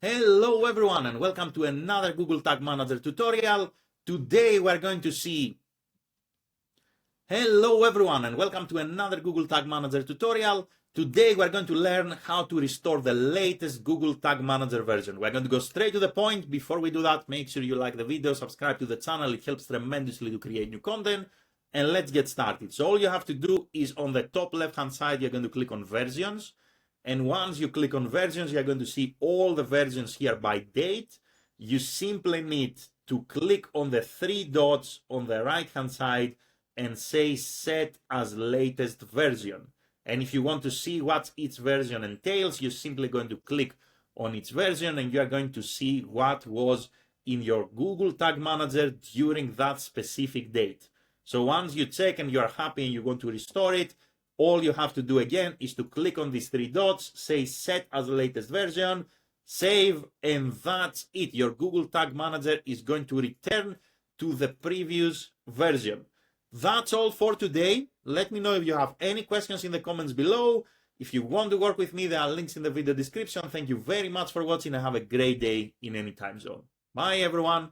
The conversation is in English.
Hello everyone and welcome to another Google Tag Manager tutorial. Today we're going to see Hello everyone and welcome to another Google Tag Manager tutorial. Today we're going to learn how to restore the latest Google Tag Manager version. We're going to go straight to the point. Before we do that, make sure you like the video, subscribe to the channel. It helps tremendously to create new content. And let's get started. So all you have to do is on the top left hand side, you're going to click on versions. And once you click on versions, you're going to see all the versions here by date. You simply need to click on the three dots on the right hand side and say set as latest version. And if you want to see what each version entails, you're simply going to click on each version and you're going to see what was in your Google Tag Manager during that specific date. So once you check and you're happy and you want to restore it, all you have to do again is to click on these three dots, say set as the latest version, save, and that's it. Your Google Tag Manager is going to return to the previous version. That's all for today. Let me know if you have any questions in the comments below. If you want to work with me, there are links in the video description. Thank you very much for watching and have a great day in any time zone. Bye everyone.